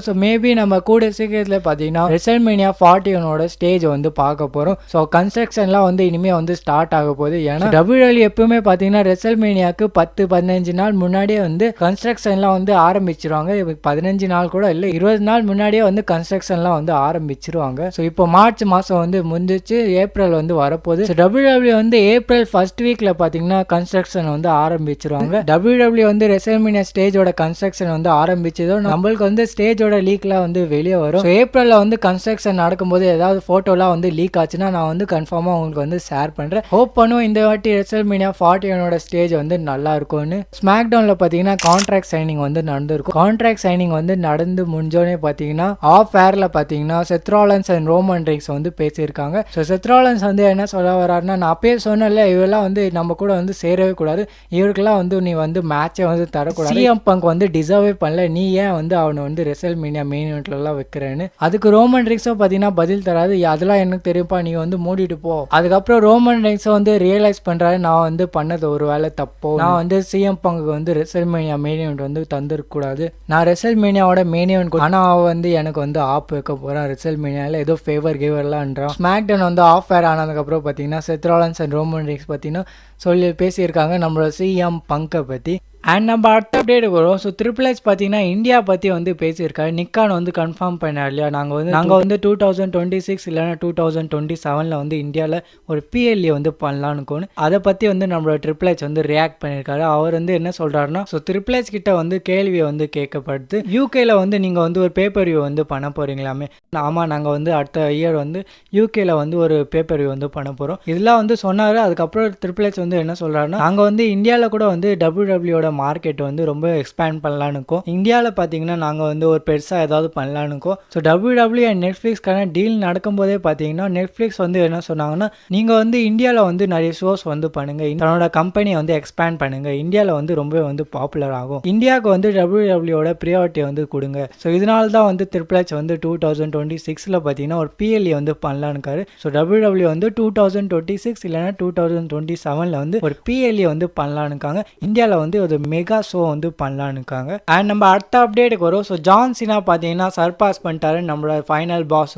So maybe நம்ம கூட சீக்கிரத்தில் பார்த்தீங்கன்னா ரெசல்மேனியா 41 ஸ்டேஜ் வந்து பார்க்க போகிறோம். ஸோ கன்ஸ்ட்ரக்ஷன்லாம் வந்து இனிமேல் வந்து ஸ்டார்ட் ஆக போகுது. ஏன்னா WWE எப்பவுமே பார்த்தீங்கன்னா ரெசல்மேனியாவுக்கு 10-15 நாள் முன்னாடியே வந்து கன்ஸ்ட்ரக்ஷன்லாம் வந்து ஆரம்பிச்சிருவாங்க. 15 நாள் கூட இல்லை, 20 நாள் முன்னாடியே வந்து கன்ஸ்ட்ரக்ஷன்லாம் வந்து ஆரம்பிச்சிருவாங்க. ஸோ இப்போ மார்ச் மாதம் வந்து முடிஞ்சிச்சு, ஏப்ரல் வந்து வரப்போகுது. ஸோ WWE வந்து ஏப்ரல் ஃபர்ஸ்ட் வீக்ல பார்த்தீங்கன்னா கன்ஸ்ட்ரக்ஷன் வந்து ஆரம்பிச்சிருவாங்க. WWE வந்து ரெசல்மேனியா ஸ்டேஜோட கன்ஸ்ட்ரக்ஷன் வந்து ஆரம்பிச்சதோ நம்மளுக்கு வந்து ஸ்டேஜோட லீக்லாம் வந்து வெளியே வரும். ஸோ ஏப்ரல்ல வந்து கன்ஸ்ட்ரக்ஷன் நடக்கும்போது ஏதாவது ஃபோட்டோலாம் வந்து லீக் ஆச்சுன்னா நான் வந்து கன்ஃபார்மாக உங்களுக்கு வந்து ஷேர் பண்ணுறேன். ஹோப் பண்ணுவோம் இந்த வாட்டி ரெசல்மேனியா 41 ஸ்டேஜ் வந்து நல்லா இருக்கும்னு. ஸ்மாக் டவுனில் பார்த்தீங்கன்னா கான்ட்ராக்ட் சைனிங் வந்து நடந்திருக்கும். கான்ட்ராக்ட் சைனிங் வந்து நடந்து முடிஞ்சோடனே பார்த்தீங்கன்னா ஆஃப் ஏர்ல பார்த்தீங்கன்னா செத் ராலன்ஸ் அண்ட் ரோமன் ரெய்ன்ஸ் வந்து பேசியிருக்காங்க. ஸோ செத் ராலன்ஸ் வந்து என்ன சொல்ல வர்றாருன்னா, நான் அப்பயே சொன்னல இவெல்லாம் வந்து நம்ம கூட வந்து சேரவே கூடாது, இவருக்கெல்லாம் வந்து நீ வந்து மேட்சை வந்து தரக்கூடாது, CM Punk வந்து டிசர்வே பண்ணல, நீ ஏன் வந்து அவனை வந்து ரெசல்மேனியா மெயின் இவெண்ட்லாம் வைக்கிறேன்னு. அதுக்கு ரோமன் ரெய்ன்ஸோ பார்த்தீங்கன்னா பதில் தராது, அதெல்லாம் எனக்கு தெரியும்ப்பா, நீ வந்து மூடிட்டு போ. அதுக்கப்புறம் ரோமன் ரெய்ன்ஸோ வந்து ரியலைஸ் பண்றாரு, நான் வந்து பண்ணது ஒரு வேலை தப்போ, நான் வந்து CM Punk வந்து ரெசல்மேனியா மெயின் இவெண்ட் வந்து தந்துருக்க கூடாது, நான் ரெசல்மேனியாவோட மெயின் இவெண்ட், ஆனா அவன் வந்து எனக்கு வந்து ஆப் வைக்க போறான் ரெசல்மேனியாவில், ஏதோ ஃபேவர் கிவர்லாம்ன்றான். ஸ்மாக் டவுன் வந்து ஆஃப் ஏர் ஆனதுக்கப்புறம் பார்த்தீங்கன்னா செத் ராலன்ஸ் அண்ட் ரோமன் ரெய்ன்ஸ் பார்த்தீங்கன்னா சொல்லி பேசியிருக்காங்க நம்மளோட CM Punk பற்றி. அண்ட் நம்ம அடுத்த அப்டேட் வரும். ஸோ ட்ரிபிள் எச் பார்த்தீங்கன்னா இந்தியா பற்றி வந்து பேசியிருக்காரு. நிக்கான் வந்து கன்ஃபார்ம் பண்ணார் இல்லையா, நாங்கள் வந்து 2026 இல்லைனா 2027 வந்து இந்தியாவில் ஒரு PLE வந்து பண்ணலான்னு, அதை பற்றி வந்து நம்மளோட ட்ரிபிள் எச் வந்து ரியாக்ட் பண்ணியிருக்காரு. அவர் வந்து என்ன சொல்கிறாருன்னா, ஸோ ட்ரிபிள் எச் கிட்ட வந்து கேள்வியை வந்து கேட்கப்படுது, யூகேல வந்து நீங்கள் வந்து ஒரு பேப்பர் வியூ வந்து பண்ண போகிறீங்களாமே. ஆமாம், நாங்கள் வந்து அடுத்த இயர் வந்து யூகேல வந்து ஒரு பேப்பர் வியூ வந்து பண்ண போகிறோம், இதெல்லாம் வந்து சொன்னார். அதுக்கப்புறம் ட்ரிபிள் எச் வந்து என்ன சொல்கிறாருன்னா, நாங்கள் வந்து இந்தியாவில் கூட வந்து WWE மார்க்கெட் வந்து ரொம்ப எக்ஸ்பேண்ட் பண்ணலான்னு இருக்கோம், இந்தியாவில் பார்த்தீங்கன்னா நாங்கள் வந்து ஒரு பெருசாக ஏதாவது பண்ணலான்னு இருக்கோம். ஸோ WWE அண்ட் நெட்ஃப்ளிக்ஸ்க்கான டீல் நடக்கும்போதே பார்த்தீங்கன்னா நெட்ஃப்ளிக்ஸ் வந்து என்ன சொன்னாங்கன்னா, நீங்கள் வந்து இந்தியாவில் வந்து நிறைய ஷோஸ் வந்து பண்ணுங்க, தன்னோட கம்பெனியை வந்து எக்ஸ்பேண்ட் பண்ணுங்க, இந்தியாவில் வந்து ரொம்ப வந்து பாப்புலர் ஆகும், இந்தியாவுக்கு வந்து WWE ப்ரியாரிட்டி வந்து கொடுங்க. ஸோ இதனால தான் வந்து ட்ரிபிள் எச் வந்து 2026 பார்த்தீங்கன்னா ஒரு PLE வந்து பண்ணலான்னு. ஸோ WWE வந்து 2026 இல்லைனா 2027 வந்து ஒரு PLE வந்து பண்ணலான்னு, இந்தியாவில் வந்து ஒரு மெகா ஷோ வந்து பண்ணலான்னு. அண்ட் நம்ம அடுத்த அப்டேட்டுக்கு வரும். ஸோ ஜான் சினா பார்த்தீங்கன்னா சர்பாஸ் பண்ணிட்டாரு நம்மளோட ஃபைனல் பாஸ்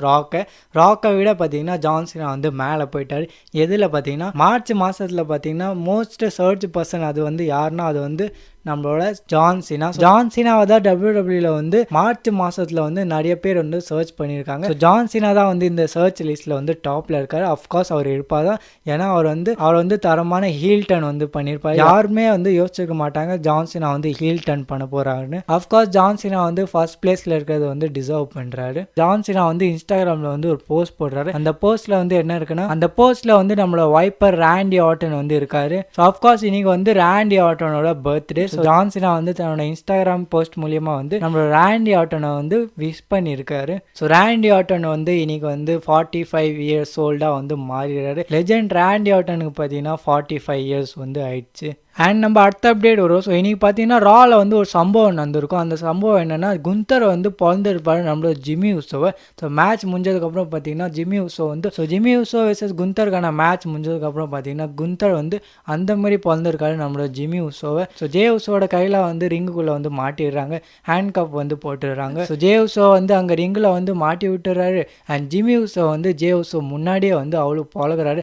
ராக்கை விட பார்த்தீங்கன்னா ஜான் சினா வந்து மேலே போயிட்டாரு. எதில் பார்த்தீங்கன்னா மார்ச் மாதத்தில் பார்த்தீங்கன்னா மோஸ்ட் சர்ச் பர்சன் அது வந்து யாருன்னா, அது வந்து நம்மளோட ஜான் சினாவை தான் WWE வந்து மார்ச் மாதத்தில் வந்து நிறைய பேர் வந்து சர்ச் பண்ணியிருக்காங்க. ஸோ ஜான் சினா தான் வந்து இந்த சர்ச் லிஸ்ட்டில் வந்து டாப்பில் இருக்காரு. அஃப்கோர்ஸ் அவர் இருப்பார் தான், ஏன்னா அவர் வந்து தரமான ஹீல் டர்ன் வந்து பண்ணியிருப்பார். யாருமே வந்து யோசிச்சிருக்க மாட்டாங்க ஜான் சினா வந்து ஹீல் டர்ன் பண்ண போகிறாருன்னு. அஃப்கோர்ஸ் ஜான் சினா வந்து ஃபர்ஸ்ட் பிளேஸில் இருக்கிறது வந்து டிசர்வ் பண்ணுறாரு. ஜான் சினா வந்து இன்ஸ்டாகிராமில் வந்து ஒரு போஸ்ட் போடுறாரு. அந்த போஸ்ட்டில் வந்து என்ன இருக்குன்னா, அந்த போஸ்ட்டில் வந்து நம்மளோட வைப்பர் ராண்டி ஆர்டன் வந்து இருக்காரு. ஸோ அஃப்கோர்ஸ் இன்னைக்கு வந்து ராண்டி ஆர்டனோட பர்த்டே. ஜான் சினா வந்து தன்னோட இன்ஸ்டாகிராம் போஸ்ட் மூலியமா வந்து நம்மளோட ராண்டி ஆர்டனை வந்து விஷ் பண்ணியிருக்காரு. ஸோ ராண்டி ஆர்டன் வந்து இன்னைக்கு வந்து 45 இயர்ஸ் ஓல்டாக வந்து மாறிடுறாரு. லெஜெண்ட் ராண்டி ஆர்டனுக்கு பார்த்தீங்கன்னா 45 இயர்ஸ் வந்து ஆயிடுச்சு. அண்ட் நம்ம அடுத்த அப்டேட் வரும். ஸோ இன்றைக்கி பார்த்தீங்கன்னா ராவில் வந்து ஒரு சம்பவம் நடந்திருக்கும். அந்த சம்பவம் என்னென்னா, குந்தர் வந்து பிறந்திருப்பாரு நம்மளோட ஜிம்மி உசோவை. ஸோ மேட்ச் முடிஞ்சதுக்கப்புறம் பார்த்தீங்கன்னா ஜிம்மி உசோ வெர்சஸ் குந்தருக்கான மேட்ச் முடிஞ்சதுக்கப்புறம் பார்த்தீங்கன்னா குந்தர் வந்து அந்த மாதிரி பிறந்திருக்காரு நம்மளோட ஜிம்மி உசோவை. ஸோ ஜே உசோட கையில் வந்து ரிங்குக்குள்ளே வந்து மாட்டிடுறாங்க, ஹேண்ட் கப் வந்து போட்டுடுறாங்க. ஸோ ஜே உசோ வந்து அங்கே ரிங்கில் வந்து மாட்டி விட்டுறாரு. அண்ட் ஜிம்மி உசோ வந்து ஜே உசோ முன்னாடியே வந்து அவ்வளோ பழகுறாரு,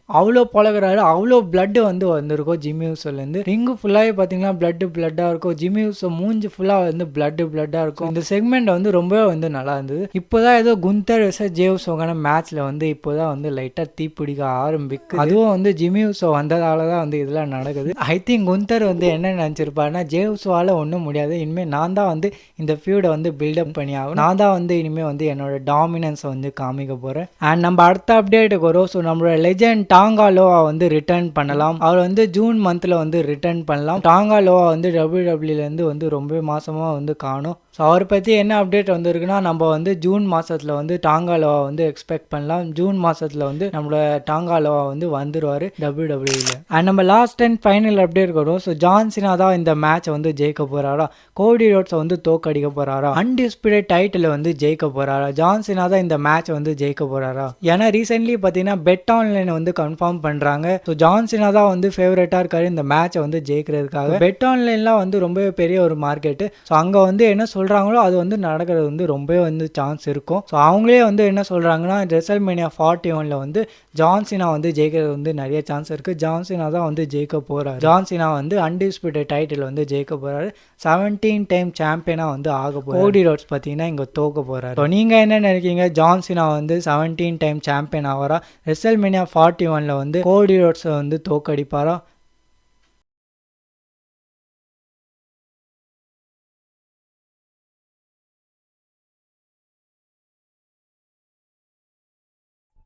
அவ்வளோ பிளட்டு வந்து வந்திருக்கும் ஜிம்மி உசோலேருந்து. ரிங் ஃபுல்லாகவே பார்த்தீங்கன்னா பிளட்டாக இருக்கும். ஜிம்மி உசோ மூஞ்சி ஃபுல்லாக வந்து பிளட்டாக இருக்கும். இந்த செக்மெண்ட் வந்து ரொம்பவே வந்து நல்லா இருந்தது. இப்போதான் ஏதோ குந்தர் வெர்சஸ் ஜே உசோக்கான மேட்ச்ல வந்து இப்போதான் வந்து லைட்டாக தீப்பிடிக்க ஆரம்பிக்குது. அதுவும் வந்து ஜிம்மி உசோ வந்ததால தான் வந்து இதெல்லாம் நடக்குது. ஐ திங்க் குந்தர் வந்து என்ன நினச்சிருப்பாருன்னா, ஜே உசோவால் ஒன்றும் முடியாது, இனிமேல் நான் தான் வந்து இந்த ஃபியூடை வந்து பில்டப் பண்ணி ஆகும், நான் தான் வந்து இனிமேல் வந்து என்னோட டாமினன்ஸை வந்து காமிக்க போகிறேன். அண்ட் நம்ம அடுத்த அப்டேட்டுக்கு வரும். ஸோ நம்மளோட லெஜெண்ட் டாங்கா லோவா வந்து ரிட்டர்ன் பண்ணலாம். அவர் வந்து ஜூன் மந்த்தில் வந்து ரிட்டர்ன் பண்ணலாம். டாங்கா லோவா வந்து WWE வந்து ரொம்ப மாசமா வந்து காணும். ஸோ அவரை பற்றி என்ன அப்டேட் வந்துருக்குன்னா, நம்ம வந்து ஜூன் மாதத்தில் வந்து டாங்கா லோவா வந்து எக்ஸ்பெக்ட் பண்ணலாம். ஜூன் மாதத்தில் வந்து நம்மளோட டாங்கா லோவா வந்து வந்துடுவார் WWE. அண்ட் நம்ம லாஸ்ட் அண்ட் ஃபைனல் அப்டேட் வரும். ஸோ ஜான் சினா தான் இந்த மேட்சை வந்து ஜெயிக்க போகிறாரா, கோடி ரோட்ஸை வந்து தோக்கடிக்க போகிறாரா, அன்டிஸ்பியூட்டட் டைட்டில் வந்து ஜெயிக்க போகிறாரா, ஜான் சினா தான் இந்த மேட்சை வந்து ஜெயிக்க போகிறாரா? ஏன்னா ரீசென்ட்லி பார்த்தீங்கன்னா பெட் ஆன்லைன் வந்து கன்ஃபார்ம் பண்ணுறாங்க. ஸோ ஜான் சினா தான் வந்து ஃபேவரட்டாக இருக்காரு இந்த மேட்சை வந்து ஜெயிக்கிறதுக்காக. பெட் ஆன்லைன்லாம் வந்து ரொம்ப பெரிய ஒரு மார்க்கெட்டு. ஸோ அங்கே வந்து என்ன சொல்கிறாங்களோ அது வந்து நடக்கிறது வந்து ரொம்பவே வந்து சான்ஸ் இருக்கும். ஸோ அவங்களே வந்து என்ன சொல்கிறாங்கன்னா ரெசல்மேனியா 41 வந்து ஜான் சீனா வந்து ஜெயிக்கிறது வந்து நிறைய சான்ஸ் இருக்குது. ஜான் சீனா தான் வந்து ஜெயிக்க போகிறாரு. ஜான் சீனா வந்து அன்டிஸ்பியூட்டட் டைட்டில் வந்து ஜெயிக்க போகிறாரு. 17 டைம் சாம்பியனாக வந்து ஆக போகிறார். கோடி ரோட்ஸ் பார்த்தீங்கன்னா இங்கே தோக்க போகிறாரு. ஸோ நீங்கள் என்ன நினைக்கிறீங்க? ஜான் சீனா வந்து 17 டைம் சாம்பியன் ஆவாரா? ரெசல்மேனியா 41 வந்து கோடி ரோட்ஸை வந்து தோக்கடிப்பாரா?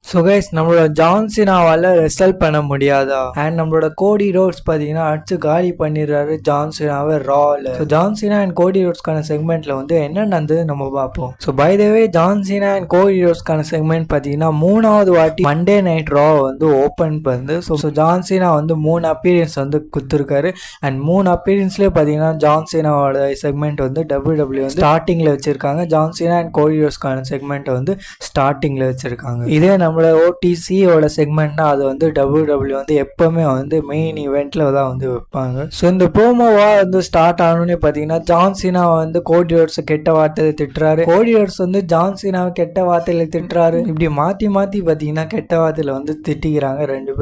ஸோ கைஸ் நம்மளோட ஜான் சீனாவால் ரெசல் பண்ண முடியாதா? அண்ட் நம்மளோட கோடி ரோட்ஸ் பார்த்தீங்கன்னா அடிச்சு காலி பண்ணிடுறாரு ஜான் சீனாவை ராவில். So John Cena and Cody ரோட்ஸ்க்கான செக்மெண்ட்டில் வந்து என்ன நடந்தது நம்ம பார்ப்போம். So by the way John Cena and Cody ரோட்ஸ்க்கான செக்மெண்ட் பார்த்தீங்கன்னா 3வது வாட்டி மண்டே நைட் ரா வந்து ஓப்பன் பண்ணுது. ஸோ ஜான் சீனா வந்து 3 அப்பீரியன்ஸ் வந்து கொடுத்துருக்காரு. அண்ட் 3 அப்பீரியன்ஸ்லேயே பார்த்தீங்கன்னா ஜான் சீனாவோட செக்மெண்ட் வந்து WWE வந்து ஸ்டார்டிங்கில் வச்சுருக்காங்க. ஜான் சீனா அண்ட் கோடி ரோட்ஸ்க்கான செக்மெண்ட்டை வந்து ஸ்டார்டிங்கில் வச்சுருக்காங்க. இதே நம்மளோட OTCயோட செக்மெண்ட்னா அது வந்து WWE வந்து எப்பவுமே வந்து மெயின் ஈவெண்ட்ல தான் வந்து வைப்பாங்க. ஸோ இந்த ப்ரோமோவா வந்து ஸ்டார்ட் ஆனோடனே பார்த்தீங்கன்னா ஜான் சீனா வந்து கோடி ரோட்ஸ் கெட்ட வார்த்தையில திட்டுறாரு. கோடி ரோட்ஸ் வந்து ஜான் சீனாவை கெட்ட வார்த்தையில திட்டுறாரு. இப்படி மாற்றி மாற்றி பார்த்தீங்கன்னா கெட்ட வார்த்தையில வந்து திட்டிக்கிறாங்க ரெண்டு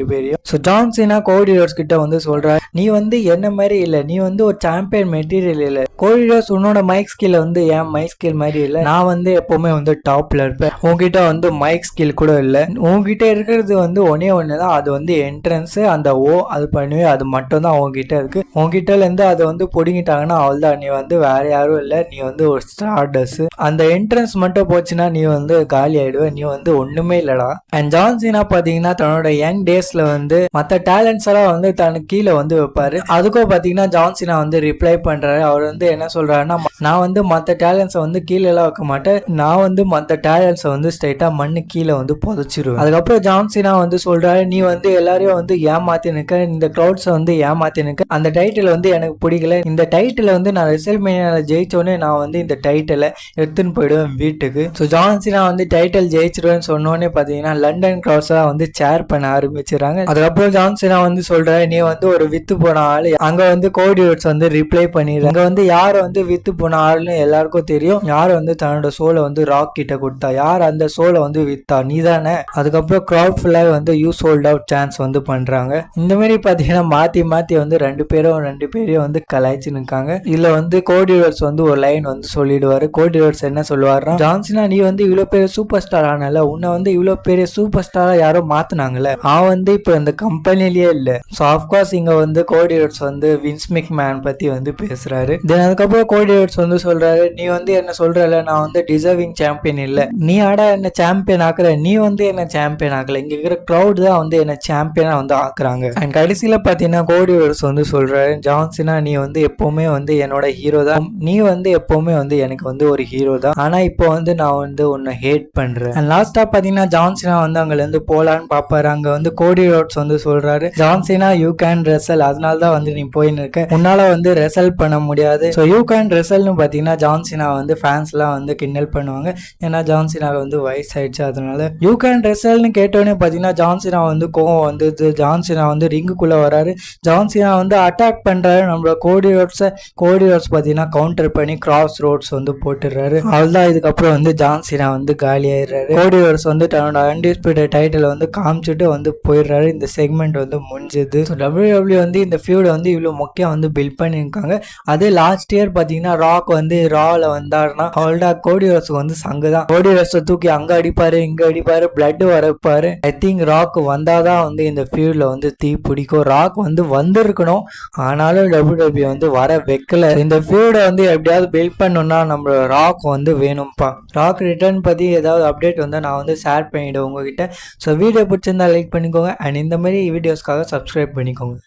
பேரையும். ஸோ ஜான் சீனா கோடி ரோட்ஸ் கிட்ட வந்து சொல்றாரு, நீ வந்து என்ன மாதிரி இல்லை, நீ வந்து ஒரு சாம்பியன் மெட்டீரியல் இல்லை. கோடி ரோட்ஸ் உன்னோட மைக் ஸ்கில் வந்து என் மைக் ஸ்கில் மாதிரி இல்லை. நான் வந்து எப்பவுமே வந்து டாப்ல இருப்பேன். உங்ககிட்ட வந்து மைக் ஸ்கில் கூட இல்லை. உங்ககிட்ட இருக்கிறது வந்து ஒன்று தான், அது வந்து என்ட்ரன்ஸு. அந்த அது பண்ணுவே, அது மட்டும் தான் உங்ககிட்ட இருக்கு. உங்ககிட்டலேருந்து அதை வந்து பிடுங்கிட்டாங்கன்னா அவள்தான், நீ வந்து வேற யாரும் இல்லை, நீ வந்து ஒரு ஸ்டார்டஸ். அந்த என்ட்ரன்ஸ் மட்டும் போச்சுன்னா நீ வந்து காலி ஆயிடுவ, நீ வந்து ஒண்ணுமே இல்லடா. அண்ட் ஜான் சீனா பார்த்தீங்கன்னா தன்னோட யங் டேஸ்ல வந்து மற்ற டேலண்ட்ஸ் எல்லாம் வந்து தனக்கு கீழே வந்து வைப்பாரு. அதுக்கும் பார்த்தீங்கன்னா ஜான் சீனா வந்து ரிப்ளை பண்றாரு. அவர் வந்து என்ன சொல்றாருன்னா, நான் வந்து மற்ற டேலண்ட்ஸை வந்து கீழே எல்லாம் வைக்க மாட்டேன், நான் வந்து மற்ற டேலண்ட்ஸை வந்து ஸ்ட்ரைட்டா மண்ணு கீழே வந்து புதைச்சிருவேன். அதுக்கப்புறம் ஜான் சீனா வந்து சொல்றாரு, நீ வந்து எல்லாரையும் வந்து ஏமாத்தி நிற்க, இந்த க்ரௌட்ஸை வந்து ஏமாத்தி நிற்க, அந்த டைட்டில் வந்து எனக்கு பிடிக்கல. இந்த டைட்டில் வந்து நான் ரெசல்மேனியால ஜெயிச்சோடனே நான் வந்து இந்த டைட்டிலை எடுத்துன்னு போயிடுவேன் வீட்டுக்கு. ஸோ ஜான் சீனா வந்து டைட்டில் ஜெயிச்சிருவேன்னு சொன்னோடனே பார்த்தீங்கன்னா லண்டன் க்ரௌட்ஸ் எல்லாம் வந்து சேர் பண்ண ஆரம்பிச்சிடறாங்க. அதுக்கப்புறம் ஜான் சீனா வந்து சொல்றாரு, நீ வந்து ஒரு வித்து போன ஆள். அங்க வந்து கோடி ரோட்ஸ் வந்து ரிப்ளை பண்ணிடுறாங்க. அங்க வந்து யார் வந்து வித்து போன ஆள்னு எல்லாருக்கும் தெரியும். யார் வந்து தன்னோட சோலை வந்து ராக் கிட்ட கொடுத்தா, யார் அந்த சோலை வந்து வித்தா, நீ தானே. அதுக்கப்புறம் க்ரௌட் ஃபுல்லாக வந்து யூ சோல்ட் அவுட் சான்ஸ் வந்து பண்றாங்க. இந்த மாதிரி பார்த்தீங்கன்னா மாற்றி மாற்றி வந்து ரெண்டு பேரையும் வந்து கலாய்ச்சி நிற்காங்க. இதுல வந்து கோடி ரோட்ஸ் வந்து ஒரு லைன் வந்து சொல்லிடுவாரு. கோடி ரோட்ஸ் என்ன சொல்லுவாருன்னா, ஜான் சீனா நீ வந்து இவ்வளோ பெரிய சூப்பர் ஸ்டார் ஆனால, உன்னை வந்து இவ்வளோ பெரிய சூப்பர் ஸ்டாரா யாரோ மாத்தினாங்கல்ல, அவன் வந்து இப்போ இந்த கம்பெனிலேயே இல்லை. ஸோ ஆஃப்கோர்ஸ் இங்க வந்து கோடி ரோட்ஸ் வந்து வின்ஸ் மெக்மேன் பத்தி வந்து பேசுறாரு. தென் அதுக்கப்புறம் கோடி ரோட்ஸ் வந்து சொல்றாரு, நீ வந்து என்ன சொல்றல, நான் வந்து டிசர்விங் சாம்பியன் இல்லை, நீ ஆடா என்ன சாம்பியன் ஆக்குற, நீ வந்து என்ன சாம்பியன் ஆக்கல, இங்க இருக்கிற க்ரௌட் தான் வந்து என்ன சாம்பியனா வந்து ஆக்குறாங்க. அண்ட் கடைசியில பாத்தீங்கன்னா கோடி ரோட்ஸ் வந்து சொல்றாரு, ஜான் சீனா நீ வந்து எப்பவுமே வந்து என்னோட ஹீரோ தான், நீ வந்து எப்பவுமே வந்து எனக்கு வந்து ஒரு ஹீரோ தான், ஆனா இப்போ வந்து நான் வந்து உன்னை ஹேட் பண்றேன். அண்ட் லாஸ்டா பாத்தீங்கன்னா ஜான் சீனா வந்து அங்க இருந்து போலான்னு பாப்பாரு. அங்க வந்து கோடி ரோட்ஸ் வந்து சொல்றாரு, John Cena you can Russell, அதனால தான் வந்து நீ போயின்னு இருக்க, உன்னால வந்து ரெசல் பண்ண முடியாது. ஸோ யூ கேன் ரெசல்னு பாத்தீங்கன்னா ஜான் சீனா வந்து ஃபேன்ஸ் எல்லாம் வந்து கிண்டல் பண்ணுவாங்க. ஏன்னா ஜான் சீனா வந்து வயசாயிடுச்சு, அதனால யூ கேன் ரெசல்னு கேட்டோடனே பாத்தீங்கன்னா ஜான் சீனா வந்து கோவம் வந்து ஜான் சீனா வந்து ரிங்குக்குள்ள வராரு. ஜான் சீனா வந்து அட்டாக் பண்றாரு நம்மளோட கோடி ரோட்ஸை. கோடி ரோட்ஸ் பாத்தீங்கன்னா கவுண்டர் பண்ணி கிராஸ் ரோட்ஸ் வந்து போட்டுடுறாரு. அதுதான் இதுக்கப்புறம் வந்து ஜான் சீனா வந்து காலி ஆயிடுறாரு. கோடி ரோட்ஸ் வந்து தன்னோட அன்டிஸ்பியூட்டட் டைட்டில் வந்து காமிச்சிட்டு வந்து போயிடுறாரு. இந்த செக்மெண்ட் வந்து முடிஞ்சது. WWE வந்து இந்த ஃபியூட வந்து இவ்வளவு முக்கியம் வந்து பில்ட் பண்ணியிருக்காங்க. அதே லாஸ்ட் இயர் பாத்தீங்கன்னா ராக் வந்து ராவில் வந்தாருன்னா அவள்டா கோடி ரோட்ஸுக்கு வந்து சங்கு தான். கோடி ரோட்ஸை தூக்கி அங்க அடிப்பாரு, இங்க அடிப்பாரு, பிளட் வரப்பாரு. ஐ திங்க் ராக் வந்தாதான் வந்து இந்த ஃபியூட்ல வந்து தீ பிடிக்கும். ராக் வந்து வந்திருக்கணும், ஆனாலும் WWE வந்து வர வைக்கல. இந்த ஃபியூட வந்து எப்படியாவது பில்ட் பண்ணணும்னா நம்ம ராக் வந்து வேணும்ப்பா. ராக் ரிட்டர்ன் பத்தி ஏதாவது அப்டேட் வந்து நான் வந்து ஷேர் பண்ணிவிடுவேன் உங்ககிட்ட. ஸோ வீடியோ பிடிச்சிருந்தா லைக் பண்ணிக்கோங்க. அண்ட் இந்த மாதிரி வீடியோஸ்க்காக சப்ஸ்கிரைப் பண்ணிக்கோங்க.